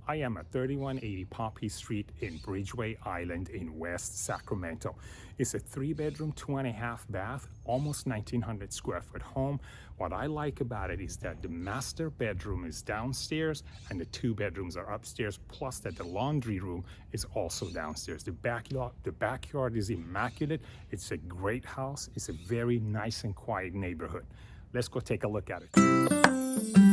I am at 3180 Poppy Street in Bridgeway Island in West Sacramento. It's a 3-bedroom, 2.5 bath, almost 1900 square foot home. What I like about it is that the master bedroom is downstairs and the 2 bedrooms are upstairs, plus that the laundry room is also downstairs. The backyard is immaculate. It's a great house. It's a very nice and quiet neighborhood. Let's go take a look at it.